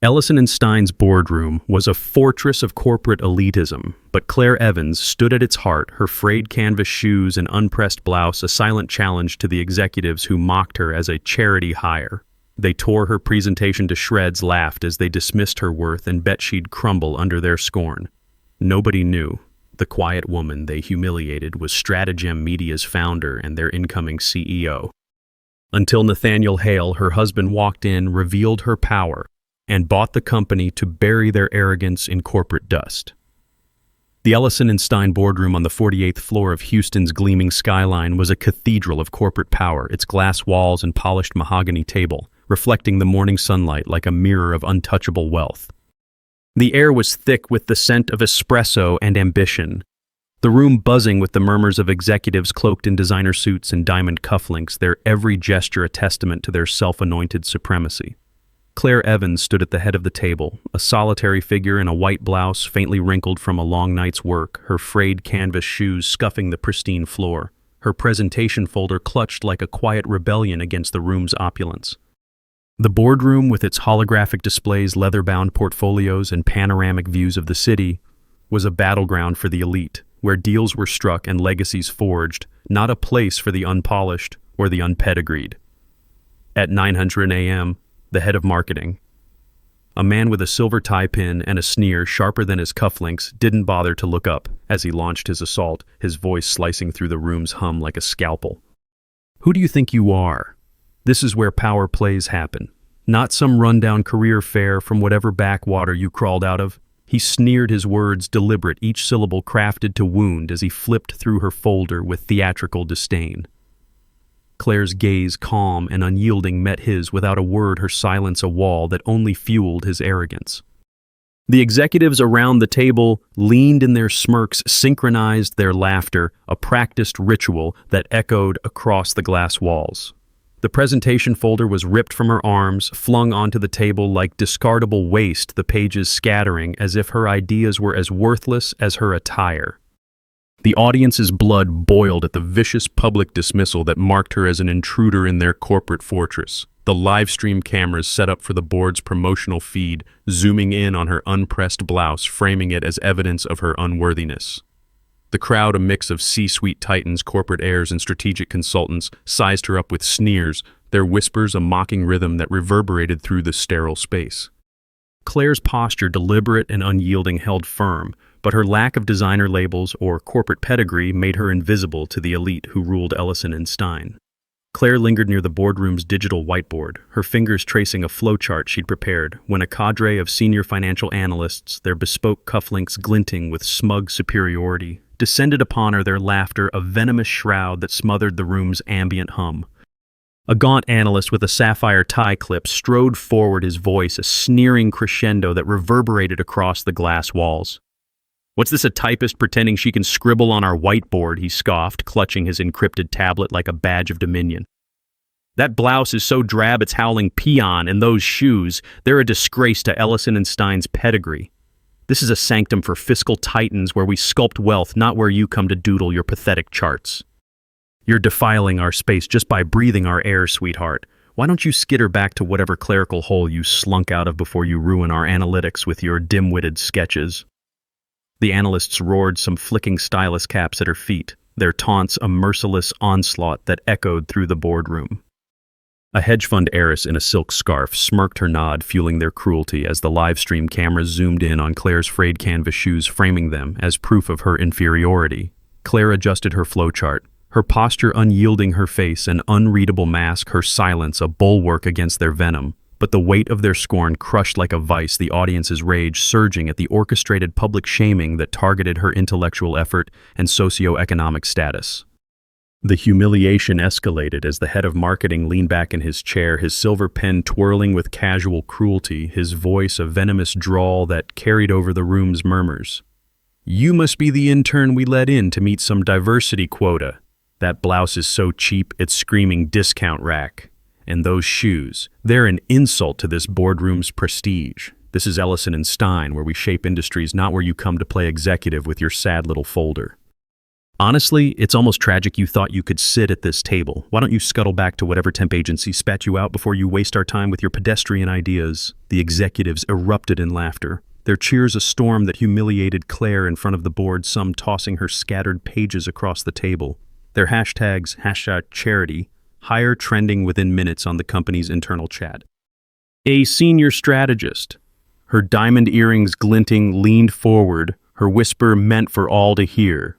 Ellison and Stein's boardroom was a fortress of corporate elitism, but Claire Evans stood at its heart, her frayed canvas shoes and unpressed blouse a silent challenge to the executives who mocked her as a charity hire. They tore her presentation to shreds, laughed as they dismissed her worth, and bet she'd crumble under their scorn. Nobody knew. The quiet woman they humiliated was Stratagem Media's founder and their incoming CEO. Until Nathaniel Hale, her husband, walked in, revealed her power, and bought the company to bury their arrogance in corporate dust. The Ellison and Stein boardroom on the 48th floor of Houston's gleaming skyline was a cathedral of corporate power, its glass walls and polished mahogany table reflecting the morning sunlight like a mirror of untouchable wealth. The air was thick with the scent of espresso and ambition, the room buzzing with the murmurs of executives cloaked in designer suits and diamond cufflinks, their every gesture a testament to their self-anointed supremacy. Claire Evans stood at the head of the table, a solitary figure in a white blouse faintly wrinkled from a long night's work, her frayed canvas shoes scuffing the pristine floor, her presentation folder clutched like a quiet rebellion against the room's opulence. The boardroom, with its holographic displays, leather-bound portfolios, and panoramic views of the city, was a battleground for the elite, where deals were struck and legacies forged, not a place for the unpolished or the unpedigreed. At 9:00 a.m., the head of marketing, a man with a silver tie pin and a sneer sharper than his cufflinks, didn't bother to look up as he launched his assault, his voice slicing through the room's hum like a scalpel. "Who do you think you are? This is where power plays happen, not some rundown career fair from whatever backwater you crawled out of." He sneered, his words deliberate, each syllable crafted to wound as he flipped through her folder with theatrical disdain. Claire's gaze, calm and unyielding, met his without a word, her silence a wall that only fueled his arrogance. The executives around the table leaned in their smirks, synchronized their laughter, a practiced ritual that echoed across the glass walls. The presentation folder was ripped from her arms, flung onto the table like discardable waste, the pages scattering as if her ideas were as worthless as her attire. The audience's blood boiled at the vicious public dismissal that marked her as an intruder in their corporate fortress. The live stream cameras set up for the board's promotional feed, zooming in on her unpressed blouse, framing it as evidence of her unworthiness. The crowd, a mix of C-suite titans, corporate heirs, and strategic consultants, sized her up with sneers, their whispers a mocking rhythm that reverberated through the sterile space. Claire's posture, deliberate and unyielding, held firm, but her lack of designer labels or corporate pedigree made her invisible to the elite who ruled Ellison and Stein. Claire lingered near the boardroom's digital whiteboard, her fingers tracing a flowchart she'd prepared, when a cadre of senior financial analysts, their bespoke cufflinks glinting with smug superiority, descended upon her, their laughter a venomous shroud that smothered the room's ambient hum. A gaunt analyst with a sapphire tie clip strode forward, his voice a sneering crescendo that reverberated across the glass walls. "What's this, a typist pretending she can scribble on our whiteboard?" he scoffed, clutching his encrypted tablet like a badge of dominion. "That blouse is so drab it's howling peon, and those shoes, they're a disgrace to Ellison and Stein's pedigree. This is a sanctum for fiscal titans where we sculpt wealth, not where you come to doodle your pathetic charts. You're defiling our space just by breathing our air, sweetheart. Why don't you skitter back to whatever clerical hole you slunk out of before you ruin our analytics with your dim-witted sketches?" The analysts roared, some flicking stylus caps at her feet, their taunts a merciless onslaught that echoed through the boardroom. A hedge fund heiress in a silk scarf smirked, her nod fueling their cruelty as the live stream cameras zoomed in on Claire's frayed canvas shoes, framing them as proof of her inferiority. Claire adjusted her flowchart, her posture unyielding, her face an unreadable mask, her silence a bulwark against their venom. But the weight of their scorn crushed like a vice, the audience's rage surging at the orchestrated public shaming that targeted her intellectual effort and socio-economic status. The humiliation escalated as the head of marketing leaned back in his chair, his silver pen twirling with casual cruelty, his voice a venomous drawl that carried over the room's murmurs. "You must be the intern we let in to meet some diversity quota. That blouse is so cheap it's screaming discount rack. And those shoes, they're an insult to this boardroom's prestige. This is Ellison and Stein, where we shape industries, not where you come to play executive with your sad little folder." Honestly, it's almost tragic you thought you could sit at this table. Why don't you scuttle back to whatever temp agency spat you out before you waste our time with your pedestrian ideas? The executives erupted in laughter, their cheers a storm that humiliated Claire in front of the board, some tossing her scattered pages across the table. Their hashtags, #charity, higher trending within minutes on the company's internal chat. A senior strategist, her diamond earrings glinting, leaned forward, her whisper meant for all to hear.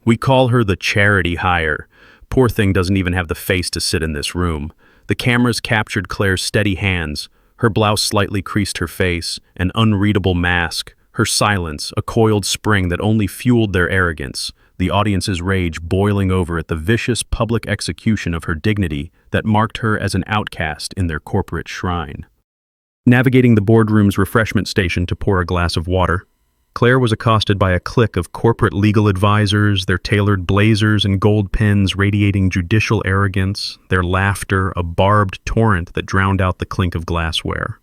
We call her the charity hire. Poor thing doesn't even have the face to sit in this room. The cameras captured Claire's steady hands. Her blouse slightly creased her face, an unreadable mask. Her silence, a coiled spring that only fueled their arrogance. The audience's rage boiling over at the vicious public execution of her dignity that marked her as an outcast in their corporate shrine. Navigating the boardroom's refreshment station to pour a glass of water, Claire was accosted by a clique of corporate legal advisors, their tailored blazers and gold pins radiating judicial arrogance, their laughter a barbed torrent that drowned out the clink of glassware.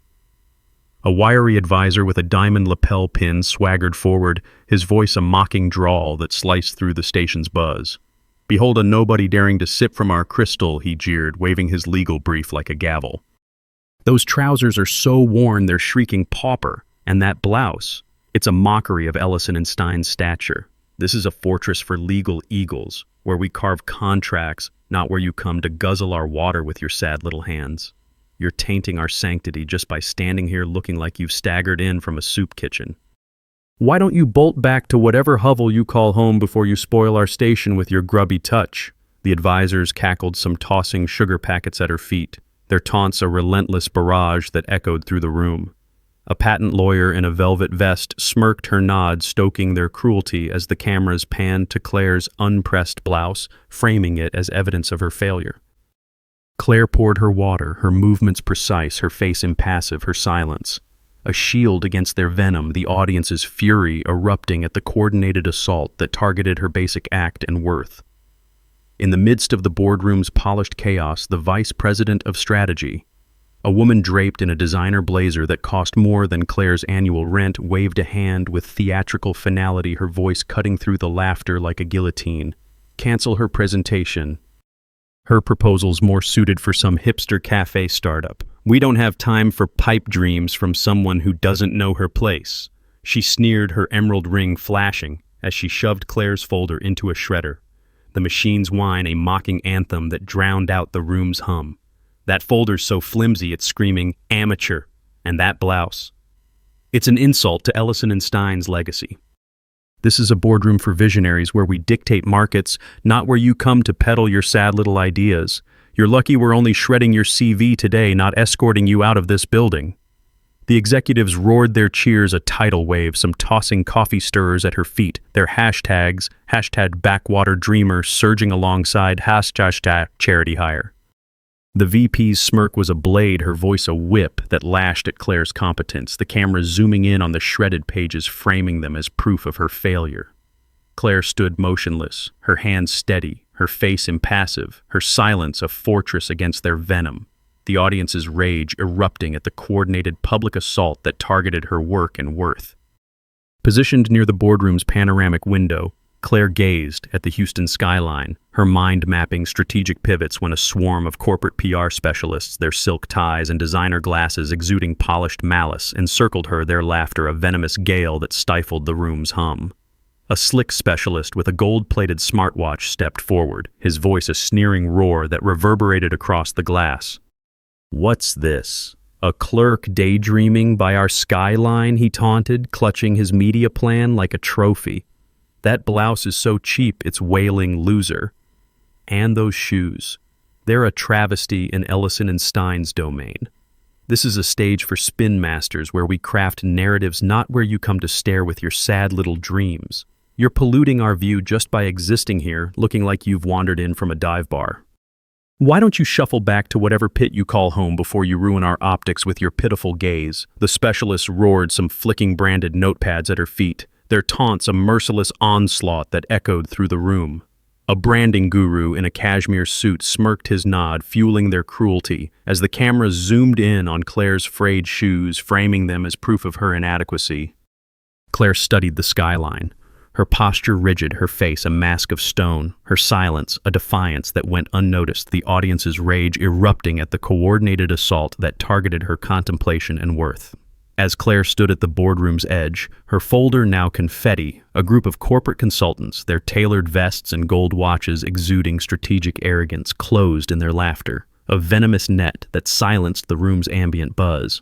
A wiry advisor with a diamond lapel pin swaggered forward, his voice a mocking drawl that sliced through the station's buzz. "Behold a nobody daring to sip from our crystal," he jeered, waving his legal brief like a gavel. "Those trousers are so worn they're shrieking pauper, and that blouse, it's a mockery of Ellison and Stein's stature. This is a fortress for legal eagles, where we carve contracts, not where you come to guzzle our water with your sad little hands. You're tainting our sanctity just by standing here looking like you've staggered in from a soup kitchen. Why don't you bolt back to whatever hovel you call home before you spoil our station with your grubby touch?" The advisors cackled, some tossing sugar packets at her feet, their taunts a relentless barrage that echoed through the room. A patent lawyer in a velvet vest smirked her nod, stoking their cruelty as the cameras panned to Claire's unpressed blouse, framing it as evidence of her failure. Claire poured her water, her movements precise, her face impassive, her silence a shield against their venom, the audience's fury erupting at the coordinated assault that targeted her basic act and worth. In the midst of the boardroom's polished chaos, the vice president of strategy, a woman draped in a designer blazer that cost more than Claire's annual rent, waved a hand with theatrical finality, her voice cutting through the laughter like a guillotine. "Cancel her presentation. Her proposal's more suited for some hipster cafe startup. We don't have time for pipe dreams from someone who doesn't know her place." She sneered, her emerald ring flashing as she shoved Claire's folder into a shredder. The machine's whine a mocking anthem that drowned out the room's hum. "That folder's so flimsy it's screaming, 'Amateur!' And that blouse. It's an insult to Ellison and Stein's legacy. This is a boardroom for visionaries where we dictate markets, not where you come to peddle your sad little ideas. You're lucky we're only shredding your CV today, not escorting you out of this building." The executives roared their cheers a tidal wave, some tossing coffee stirrers at her feet, their hashtags, #BackwaterdReamer, surging alongside #CharityHire. The VP's smirk was a blade, her voice a whip that lashed at Claire's competence, the camera zooming in on the shredded pages, framing them as proof of her failure. Claire stood motionless, her hands steady, her face impassive, her silence a fortress against their venom, the audience's rage erupting at the coordinated public assault that targeted her work and worth. Positioned near the boardroom's panoramic window, Claire gazed at the Houston skyline, her mind mapping strategic pivots when a swarm of corporate PR specialists, their silk ties and designer glasses exuding polished malice, encircled her, their laughter a venomous gale that stifled the room's hum. A slick specialist with a gold-plated smartwatch stepped forward, his voice a sneering roar that reverberated across the glass. "What's this? A clerk daydreaming by our skyline?" he taunted, clutching his media plan like a trophy. "That blouse is so cheap, it's wailing loser. And those shoes. They're a travesty in Ellison and Stein's domain. This is a stage for spin masters where we craft narratives, not where you come to stare with your sad little dreams. You're polluting our view just by existing here, looking like you've wandered in from a dive bar. Why don't you shuffle back to whatever pit you call home before you ruin our optics with your pitiful gaze?" The specialist roared, some flicking branded notepads at her feet, their taunts a merciless onslaught that echoed through the room. A branding guru in a cashmere suit smirked his nod, fueling their cruelty, as the camera zoomed in on Claire's frayed shoes, framing them as proof of her inadequacy. Claire studied the skyline, her posture rigid, her face a mask of stone, her silence a defiance that went unnoticed, the audience's rage erupting at the coordinated assault that targeted her contemplation and worth. As Claire stood at the boardroom's edge, her folder now confetti, a group of corporate consultants, their tailored vests and gold watches exuding strategic arrogance, closed in their laughter, a venomous net that silenced the room's ambient buzz.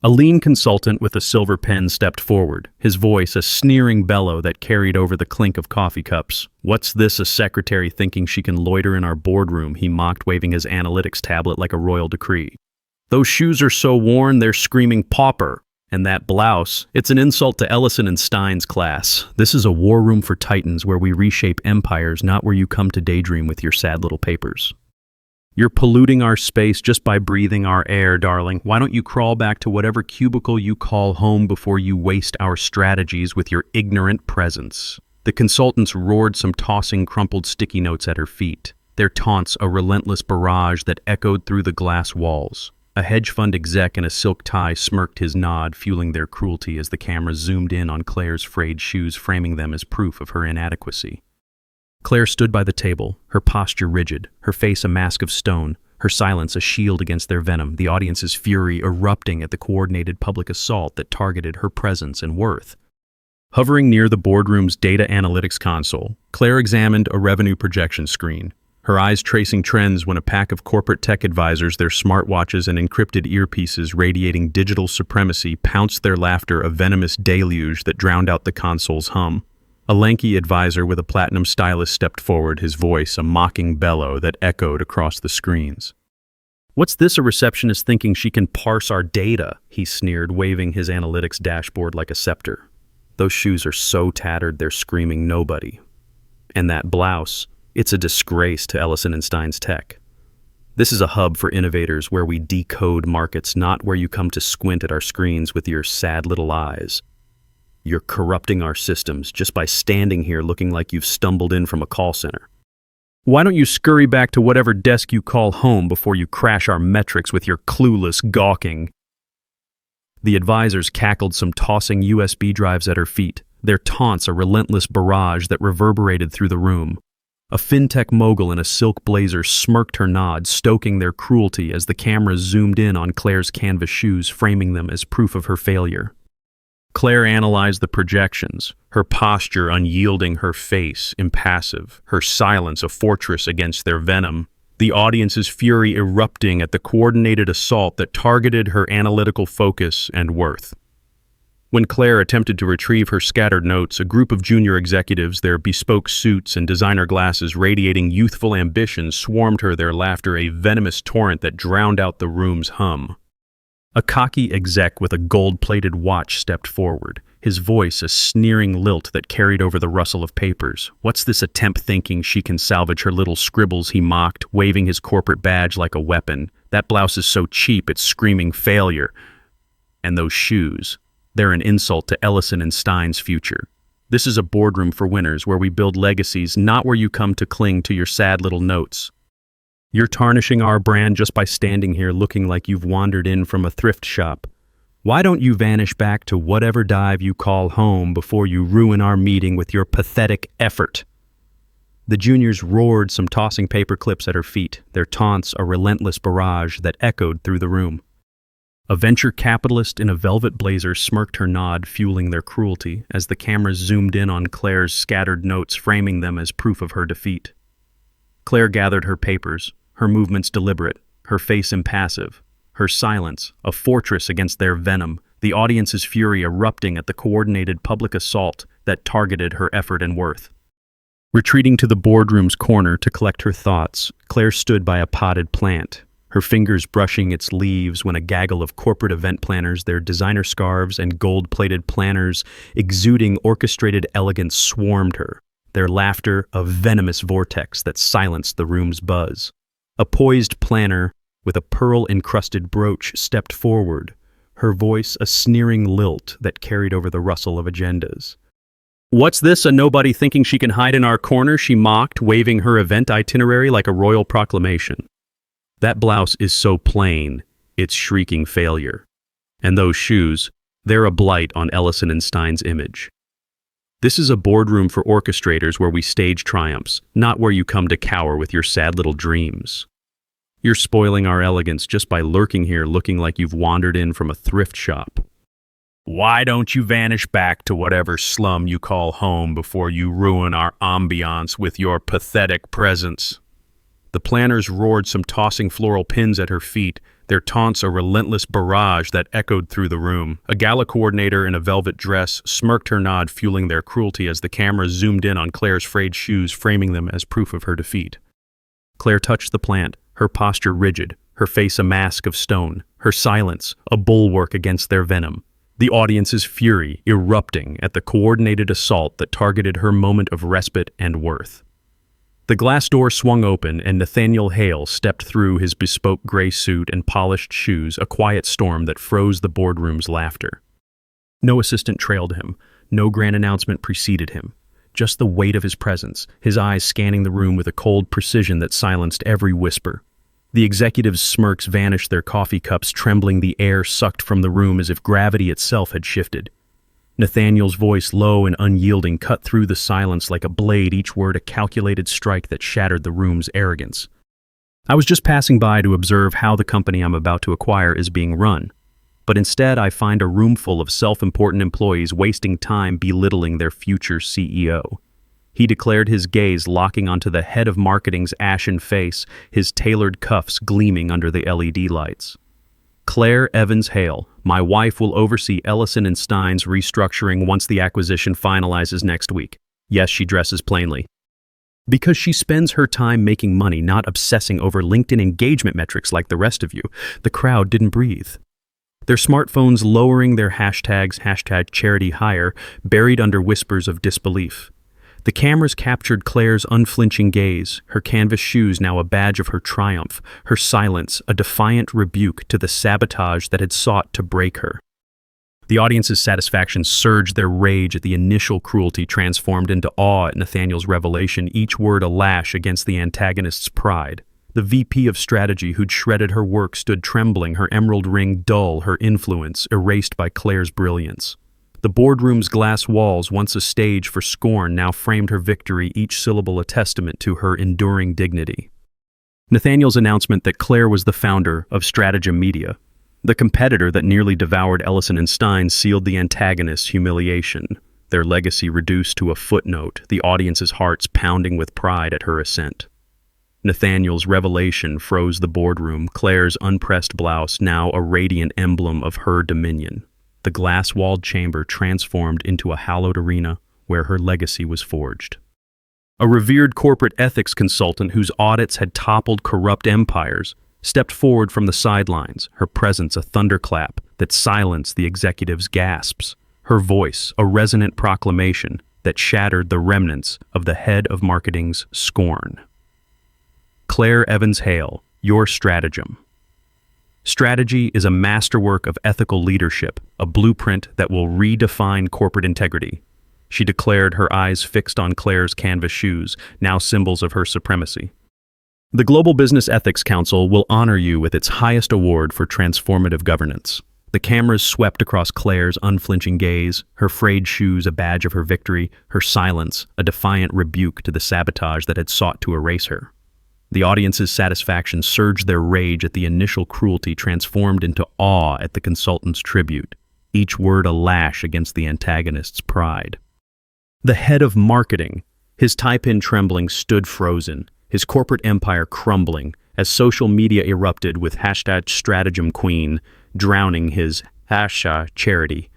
A lean consultant with a silver pen stepped forward, his voice a sneering bellow that carried over the clink of coffee cups. "What's this, a secretary thinking she can loiter in our boardroom?" he mocked, waving his analytics tablet like a royal decree. "Those shoes are so worn, they're screaming pauper. And that blouse, it's an insult to Ellison and Stein's class. This is a war room for titans where we reshape empires, not where you come to daydream with your sad little papers. You're polluting our space just by breathing our air, darling. Why don't you crawl back to whatever cubicle you call home before you waste our strategies with your ignorant presence?" The consultants roared, some tossing crumpled sticky notes at her feet, their taunts a relentless barrage that echoed through the glass walls. A hedge fund exec in a silk tie smirked his nod, fueling their cruelty as the camera zoomed in on Claire's frayed shoes, framing them as proof of her inadequacy. Claire stood by the table, her posture rigid, her face a mask of stone, her silence a shield against their venom, the audience's fury erupting at the coordinated public assault that targeted her presence and worth. Hovering near the boardroom's data analytics console, Claire examined a revenue projection screen, her eyes tracing trends when a pack of corporate tech advisors, their smartwatches and encrypted earpieces radiating digital supremacy, pounced their laughter, a venomous deluge that drowned out the console's hum. A lanky advisor with a platinum stylus stepped forward, his voice a mocking bellow that echoed across the screens. "What's this, a receptionist thinking she can parse our data?" he sneered, waving his analytics dashboard like a scepter. "Those shoes are so tattered they're screaming nobody. And that blouse, it's a disgrace to Ellison and Stein's tech. This is a hub for innovators where we decode markets, not where you come to squint at our screens with your sad little eyes. You're corrupting our systems just by standing here looking like you've stumbled in from a call center. Why don't you scurry back to whatever desk you call home before you crash our metrics with your clueless gawking?" The advisors cackled, some tossing USB drives at her feet, their taunts a relentless barrage that reverberated through the room. A fintech mogul in a silk blazer smirked her nod, stoking their cruelty as the camera zoomed in on Claire's canvas shoes, framing them as proof of her failure. Claire analyzed the projections, her posture unyielding, her face impassive, her silence a fortress against their venom, the audience's fury erupting at the coordinated assault that targeted her analytical focus and worth. When Claire attempted to retrieve her scattered notes, a group of junior executives, their bespoke suits and designer glasses radiating youthful ambition, swarmed her, their laughter a venomous torrent that drowned out the room's hum. A cocky exec with a gold-plated watch stepped forward, his voice a sneering lilt that carried over the rustle of papers. "What's this a temp thinking she can salvage her little scribbles?" he mocked, waving his corporate badge like a weapon. "That blouse is so cheap, it's screaming failure. And those shoes, they're an insult to Ellison and Stein's future. This is a boardroom for winners where we build legacies, not where you come to cling to your sad little notes. You're tarnishing our brand just by standing here looking like you've wandered in from a thrift shop. Why don't you vanish back to whatever dive you call home before you ruin our meeting with your pathetic effort?" The juniors roared, some tossing paper clips at her feet, their taunts a relentless barrage that echoed through the room. A venture capitalist in a velvet blazer smirked her nod, fueling their cruelty, as the cameras zoomed in on Claire's scattered notes, framing them as proof of her defeat. Claire gathered her papers, her movements deliberate, her face impassive, her silence a fortress against their venom, the audience's fury erupting at the coordinated public assault that targeted her effort and worth. Retreating to the boardroom's corner to collect her thoughts, Claire stood by a potted plant, her fingers brushing its leaves when a gaggle of corporate event planners, their designer scarves and gold-plated planners exuding orchestrated elegance, swarmed her, their laughter a venomous vortex that silenced the room's buzz. A poised planner with a pearl-encrusted brooch stepped forward, her voice a sneering lilt that carried over the rustle of agendas. "What's this, a nobody thinking she can hide in our corner?" she mocked, waving her event itinerary like a royal proclamation. "That blouse is so plain, it's shrieking failure. And those shoes, they're a blight on Ellison and Stein's image." This is a boardroom for orchestrators where we stage triumphs, not where you come to cower with your sad little dreams. You're spoiling our elegance just by lurking here looking like you've wandered in from a thrift shop. Why don't you vanish back to whatever slum you call home before you ruin our ambiance with your pathetic presence? The planners roared some tossing floral pins at her feet, their taunts a relentless barrage that echoed through the room. A gala coordinator in a velvet dress smirked her nod, fueling their cruelty as the camera zoomed in on Claire's frayed shoes, framing them as proof of her defeat. Claire touched the plant, her posture rigid, her face a mask of stone, her silence a bulwark against their venom. The audience's fury erupting at the coordinated assault that targeted her moment of respite and worth. The glass door swung open and Nathaniel Hale stepped through, his bespoke gray suit and polished shoes, a quiet storm that froze the boardroom's laughter. No assistant trailed him, no grand announcement preceded him. Just the weight of his presence, his eyes scanning the room with a cold precision that silenced every whisper. The executives' smirks vanished, their coffee cups trembling, the air sucked from the room as if gravity itself had shifted. Nathaniel's voice, low and unyielding, cut through the silence like a blade, each word a calculated strike that shattered the room's arrogance. I was just passing by to observe how the company I'm about to acquire is being run. But instead, I find a room full of self-important employees wasting time belittling their future CEO. He declared, his gaze locking onto the head of marketing's ashen face, his tailored cuffs gleaming under the LED lights. Claire Evans Hale, my wife, will oversee Ellison & Stein's restructuring once the acquisition finalizes next week. Yes, she dresses plainly. Because she spends her time making money, not obsessing over LinkedIn engagement metrics like the rest of you. The crowd didn't breathe. Their smartphones lowering their hashtags, #CharityHire, buried under whispers of disbelief. The cameras captured Claire's unflinching gaze, her canvas shoes now a badge of her triumph, her silence a defiant rebuke to the sabotage that had sought to break her. The audience's satisfaction surged, their rage at the initial cruelty transformed into awe at Nathaniel's revelation, each word a lash against the antagonist's pride. The VP of strategy who'd shredded her work stood trembling, her emerald ring dull, her influence erased by Claire's brilliance. The boardroom's glass walls, once a stage for scorn, now framed her victory, each syllable a testament to her enduring dignity. Nathaniel's announcement that Claire was the founder of Stratagem Media, the competitor that nearly devoured Ellison & Stein, sealed the antagonist's humiliation, their legacy reduced to a footnote, the audience's hearts pounding with pride at her ascent. Nathaniel's revelation froze the boardroom, Claire's unpressed blouse now a radiant emblem of her dominion. The glass-walled chamber transformed into a hallowed arena where her legacy was forged. A revered corporate ethics consultant whose audits had toppled corrupt empires stepped forward from the sidelines, her presence a thunderclap that silenced the executives' gasps, her voice a resonant proclamation that shattered the remnants of the head of marketing's scorn. Claire Evans Hale, your stratagem. Strategy is a masterwork of ethical leadership, a blueprint that will redefine corporate integrity. She declared, her eyes fixed on Claire's canvas shoes, now symbols of her supremacy. The Global Business Ethics Council will honor you with its highest award for transformative governance. The cameras swept across Claire's unflinching gaze, her frayed shoes a badge of her victory, her silence a defiant rebuke to the sabotage that had sought to erase her. The audience's satisfaction surged, their rage at the initial cruelty transformed into awe at the consultant's tribute, each word a lash against the antagonist's pride. The head of marketing, his tie-pin trembling, stood frozen, his corporate empire crumbling as social media erupted with #StratagemQueen, drowning his #CharityHire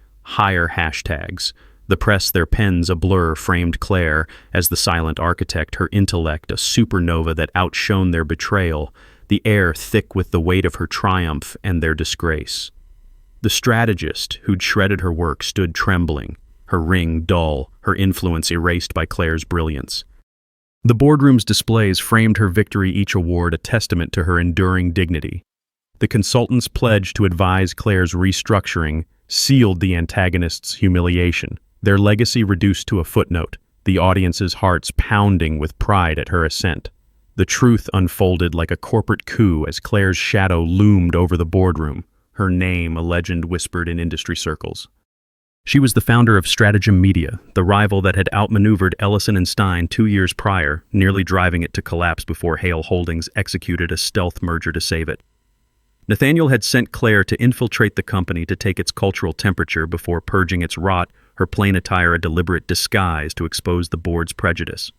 hashtags. The press, their pens a blur, framed Claire as the silent architect, her intellect a supernova that outshone their betrayal, the air thick with the weight of her triumph and their disgrace. The strategist who'd shredded her work stood trembling, her ring dull, her influence erased by Claire's brilliance. The boardroom's displays framed her victory, each award a testament to her enduring dignity. The consultant's pledge to advise Claire's restructuring sealed the antagonist's humiliation, their legacy reduced to a footnote, the audience's hearts pounding with pride at her ascent. The truth unfolded like a corporate coup as Claire's shadow loomed over the boardroom, her name a legend whispered in industry circles. She was the founder of Stratagem Media, the rival that had outmaneuvered Ellison & Stein 2 years prior, nearly driving it to collapse before Hale Holdings executed a stealth merger to save it. Nathaniel had sent Claire to infiltrate the company to take its cultural temperature before purging its rot, her plain attire a deliberate disguise to expose the board's prejudice.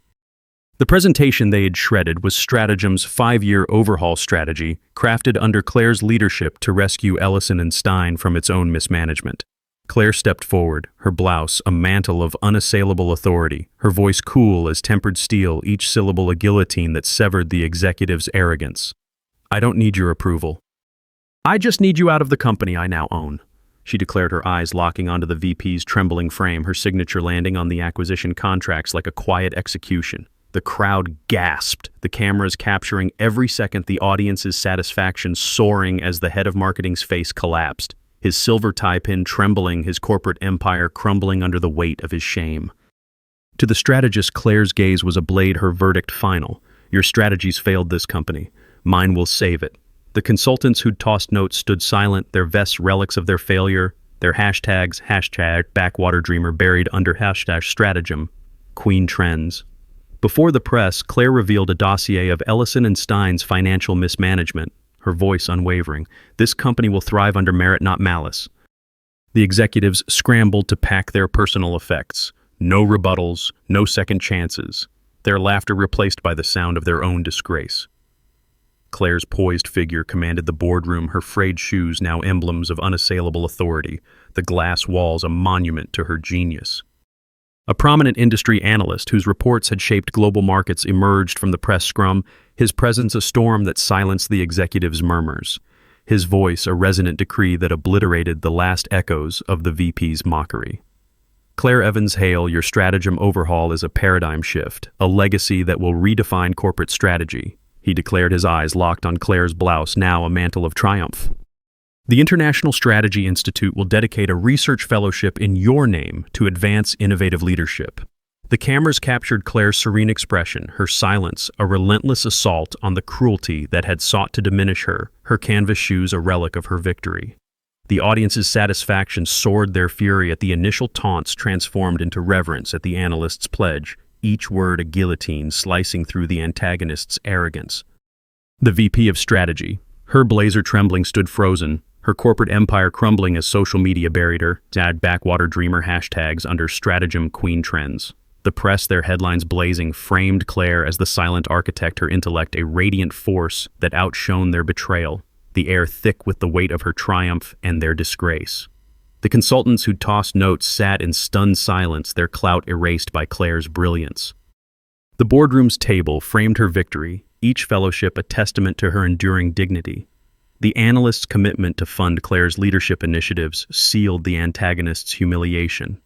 The presentation they had shredded was Stratagem's 5-year overhaul strategy, crafted under Claire's leadership to rescue Ellison & Stein from its own mismanagement. Claire stepped forward, her blouse a mantle of unassailable authority, her voice cool as tempered steel, each syllable a guillotine that severed the executive's arrogance. "I don't need your approval. I just need you out of the company I now own," she declared, her eyes locking onto the VP's trembling frame, her signature landing on the acquisition contracts like a quiet execution. The crowd gasped, the cameras capturing every second, the audience's satisfaction soaring as the head of marketing's face collapsed, his silver tie pin trembling, his corporate empire crumbling under the weight of his shame. To the strategist, Claire's gaze was a blade, her verdict final. "Your strategies failed this company. Mine will save it." The consultants who'd tossed notes stood silent, their vests relics of their failure, their hashtags, #Backwater Dreamer buried under #Stratagem, Queen Trends. Before the press, Claire revealed a dossier of Ellison & Stein's financial mismanagement, her voice unwavering. "This company will thrive under merit, not malice." The executives scrambled to pack their personal effects. No rebuttals, no second chances. Their laughter replaced by the sound of their own disgrace. Claire's poised figure commanded the boardroom, her frayed shoes now emblems of unassailable authority, the glass walls a monument to her genius. A prominent industry analyst whose reports had shaped global markets emerged from the press scrum, his presence a storm that silenced the executives' murmurs, his voice a resonant decree that obliterated the last echoes of the VP's mockery. "Claire Evans Hale, your stratagem overhaul is a paradigm shift, a legacy that will redefine corporate strategy," he declared, his eyes locked on Claire's blouse, now a mantle of triumph. "The International Strategy Institute will dedicate a research fellowship in your name to advance innovative leadership." The cameras captured Claire's serene expression, her silence a relentless assault on the cruelty that had sought to diminish her, her canvas shoes a relic of her victory. The audience's satisfaction soared, their fury at the initial taunts transformed into reverence at the analyst's pledge, each word a guillotine slicing through the antagonist's arrogance. The VP of Strategy, her blazer trembling, stood frozen, her corporate empire crumbling as social media buried her, Backwater Dreamer hashtags under Stratagem Queen Trends. The press, their headlines blazing, framed Claire as the silent architect, her intellect a radiant force that outshone their betrayal, the air thick with the weight of her triumph and their disgrace. The consultants who'd tossed notes sat in stunned silence, their clout erased by Claire's brilliance. The boardroom's table framed her victory, each fellowship a testament to her enduring dignity. The analyst's commitment to fund Claire's leadership initiatives sealed the antagonist's humiliation.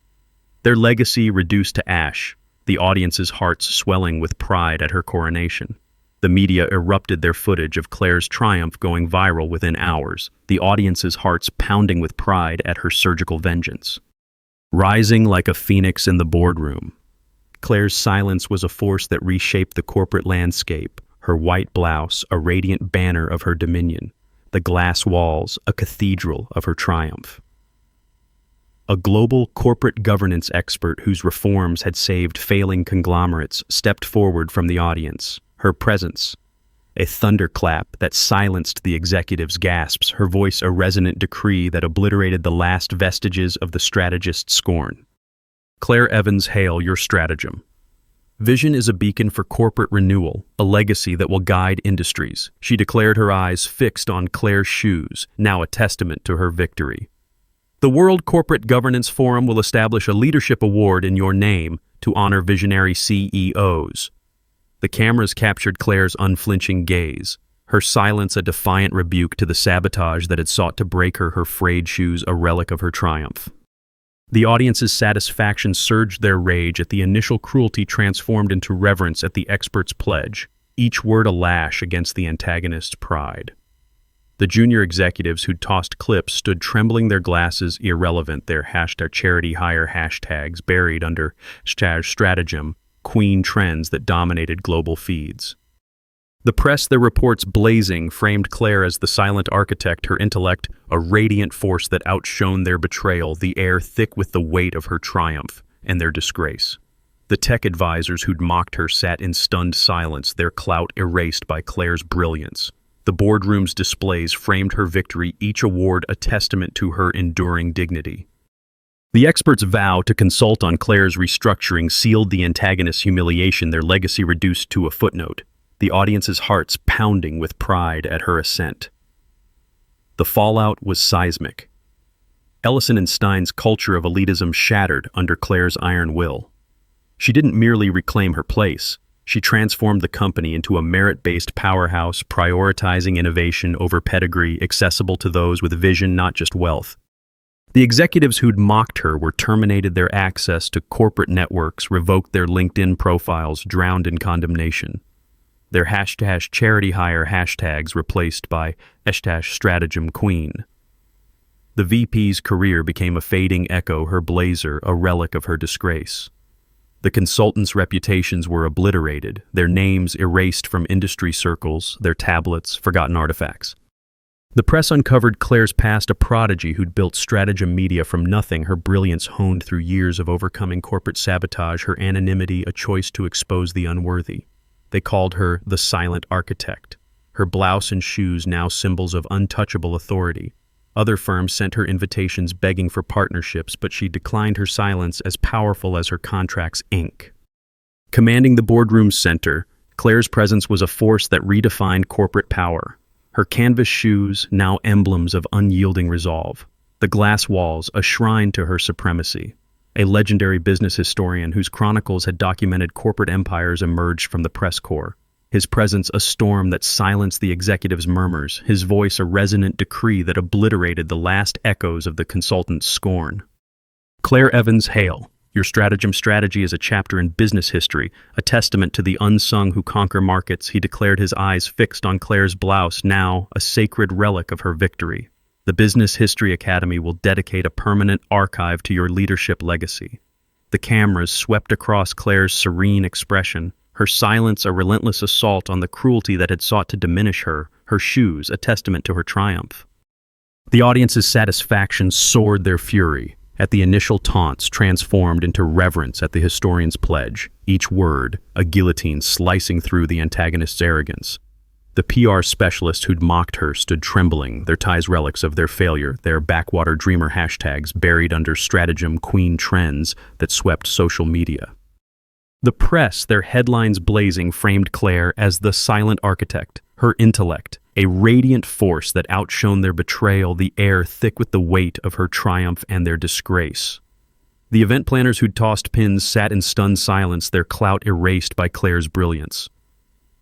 Their legacy reduced to ash, the audience's hearts swelling with pride at her coronation. The media erupted, their footage of Claire's triumph going viral within hours, the audience's hearts pounding with pride at her surgical vengeance. Rising like a phoenix in the boardroom, Claire's silence was a force that reshaped the corporate landscape, her white blouse a radiant banner of her dominion, the glass walls a cathedral of her triumph. A global corporate governance expert whose reforms had saved failing conglomerates stepped forward from the audience, her presence a thunderclap that silenced the executives' gasps, her voice a resonant decree that obliterated the last vestiges of the strategist's scorn. "Claire Evans Hale, your stratagem. Vision is a beacon for corporate renewal, a legacy that will guide industries," she declared, her eyes fixed on Claire's shoes, now a testament to her victory. "The World Corporate Governance Forum will establish a leadership award in your name to honor visionary CEOs." The cameras captured Claire's unflinching gaze, her silence a defiant rebuke to the sabotage that had sought to break her, her frayed shoes a relic of her triumph. The audience's satisfaction surged, their rage at the initial cruelty transformed into reverence at the expert's pledge, each word a lash against the antagonist's pride. The junior executives who'd tossed clips stood trembling, their glasses irrelevant, their #charity hire hashtags buried under Stratagem Queen Trends that dominated global feeds. The press, their reports blazing, framed Claire as the silent architect, her intellect a radiant force that outshone their betrayal, the air thick with the weight of her triumph and their disgrace. The tech advisors who'd mocked her sat in stunned silence, their clout erased by Claire's brilliance. The boardroom's displays framed her victory, each award a testament to her enduring dignity. The experts' vow to consult on Claire's restructuring sealed the antagonist's humiliation, their legacy reduced to a footnote, the audience's hearts pounding with pride at her ascent. The fallout was seismic. Ellison and Stein's culture of elitism shattered under Claire's iron will. She didn't merely reclaim her place. She transformed the company into a merit-based powerhouse, prioritizing innovation over pedigree, accessible to those with vision, not just wealth. The executives who'd mocked her were terminated their access to corporate networks, revoked their LinkedIn profiles, drowned in condemnation. Their #charity hire hashtags replaced by #stratagem queen. The VP's career became a fading echo, her blazer a relic of her disgrace. The consultants' reputations were obliterated, their names erased from industry circles, their tablets forgotten artifacts. The press uncovered Claire's past, a prodigy who'd built Stratagem Media from nothing, her brilliance honed through years of overcoming corporate sabotage, her anonymity a choice to expose the unworthy. They called her the silent architect, her blouse and shoes now symbols of untouchable authority. Other firms sent her invitations begging for partnerships, but she declined, her silence as powerful as her contract's ink. Commanding the boardroom's center, Claire's presence was a force that redefined corporate power. Her canvas shoes, now emblems of unyielding resolve. The glass walls, a shrine to her supremacy. A legendary business historian whose chronicles had documented corporate empires emerged from the press corps. His presence a storm that silenced the executives' murmurs, his voice a resonant decree that obliterated the last echoes of the consultant's scorn. Claire Evans, hail. Your Stratagem strategy is a chapter in business history, a testament to the unsung who conquer markets. He declared, his eyes fixed on Claire's blouse, now a sacred relic of her victory. The Business History Academy will dedicate a permanent archive to your leadership legacy. The cameras swept across Claire's serene expression, her silence a relentless assault on the cruelty that had sought to diminish her, her shoes a testament to her triumph. The audience's satisfaction soared, their fury at the initial taunts transformed into reverence at the historian's pledge, each word a guillotine slicing through the antagonist's arrogance. The PR specialists who'd mocked her stood trembling, their ties relics of their failure, their backwater dreamer hashtags buried under Stratagem Queen trends that swept social media. The press, their headlines blazing, framed Claire as the silent architect, her intellect, a radiant force that outshone their betrayal, the air thick with the weight of her triumph and their disgrace. The event planners who'd tossed pins sat in stunned silence, their clout erased by Claire's brilliance.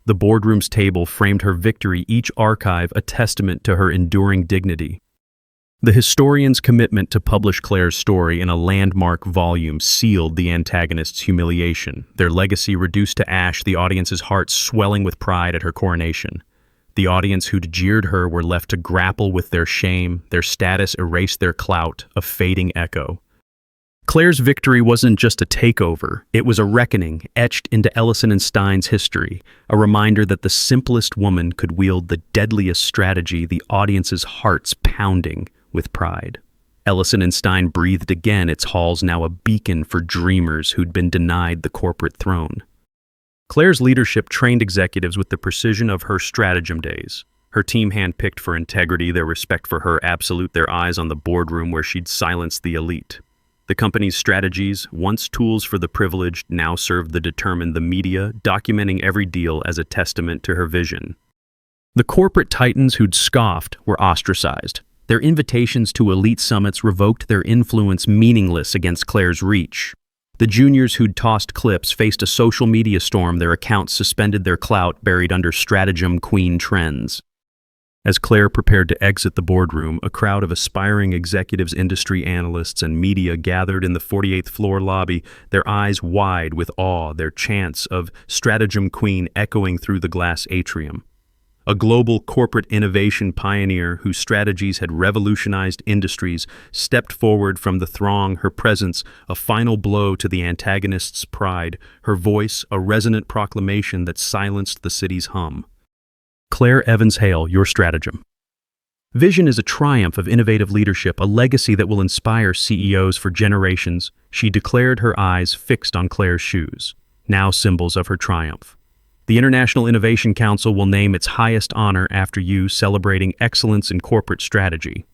The boardroom's table framed her victory, each archive a testament to her enduring dignity. The historian's commitment to publish Claire's story in a landmark volume sealed the antagonist's humiliation, their legacy reduced to ash, the audience's hearts swelling with pride at her coronation. The audience who'd jeered her were left to grapple with their shame, their status erased their clout, a fading echo. Claire's victory wasn't just a takeover, it was a reckoning etched into Ellison and Stein's history, a reminder that the simplest woman could wield the deadliest strategy, the audience's hearts pounding with pride. Ellison and Stein breathed again, its halls now a beacon for dreamers who'd been denied the corporate throne. Claire's leadership trained executives with the precision of her stratagem days. Her team handpicked for integrity, their respect for her absolute, their eyes on the boardroom where she'd silenced the elite. The company's strategies, once tools for the privileged, now served the determined, the media, documenting every deal as a testament to her vision. The corporate titans who'd scoffed were ostracized. Their invitations to elite summits revoked, their influence meaningless against Claire's reach. The juniors who'd tossed clips faced a social media storm, their accounts suspended, their clout buried under Stratagem Queen trends. As Claire prepared to exit the boardroom, a crowd of aspiring executives, industry analysts, and media gathered in the 48th floor lobby, their eyes wide with awe, their chants of Stratagem Queen echoing through the glass atrium. A global corporate innovation pioneer whose strategies had revolutionized industries stepped forward from the throng, her presence a final blow to the antagonist's pride, her voice a resonant proclamation that silenced the city's hum. Claire Evans Hale, your stratagem. Vision is a triumph of innovative leadership, a legacy that will inspire CEOs for generations. She declared, her eyes fixed on Claire's shoes, now symbols of her triumph. The International Innovation Council will name its highest honor after you, celebrating excellence in corporate strategy.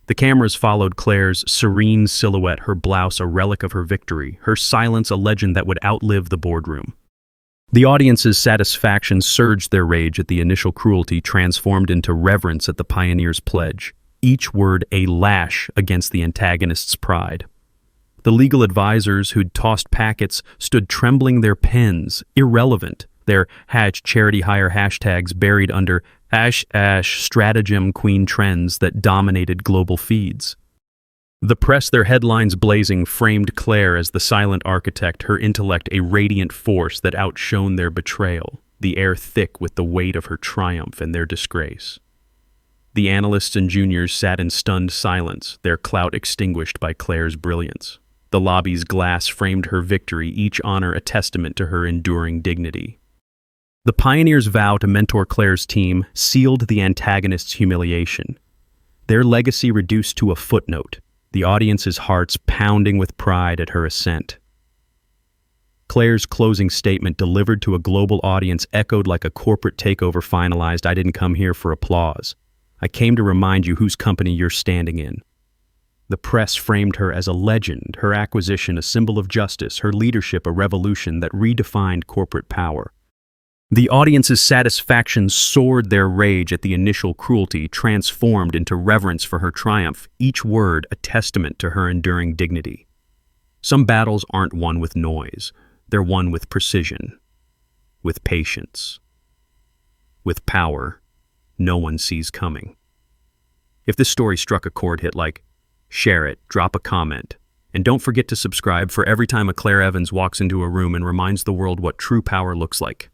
The cameras followed Claire's serene silhouette, her blouse a relic of her victory, her silence a legend that would outlive the boardroom. The audience's satisfaction surged, their rage at the initial cruelty transformed into reverence at the pioneer's pledge, each word a lash against the antagonist's pride. The legal advisors who'd tossed packets stood trembling, their pens irrelevant, their charity hire hashtags buried under stratagem queen trends that dominated global feeds. The press, their headlines blazing, framed Claire as the silent architect, her intellect a radiant force that outshone their betrayal, the air thick with the weight of her triumph and their disgrace. The analysts and juniors sat in stunned silence, their clout extinguished by Claire's brilliance. The lobby's glass framed her victory, each honor a testament to her enduring dignity. The pioneers' vow to mentor Claire's team sealed the antagonist's humiliation, their legacy reduced to a footnote, the audience's hearts pounding with pride at her ascent. Claire's closing statement, delivered to a global audience, echoed like a corporate takeover finalized. I didn't come here for applause. I came to remind you whose company you're standing in. The press framed her as a legend, her acquisition a symbol of justice, her leadership a revolution that redefined corporate power. The audience's satisfaction soared, their rage at the initial cruelty transformed into reverence for her triumph, each word a testament to her enduring dignity. Some battles aren't won with noise, they're won with precision, with patience, with power no one sees coming. If this story struck a chord, hit like, share it, drop a comment, and don't forget to subscribe for every time a Claire Evans walks into a room and reminds the world what true power looks like.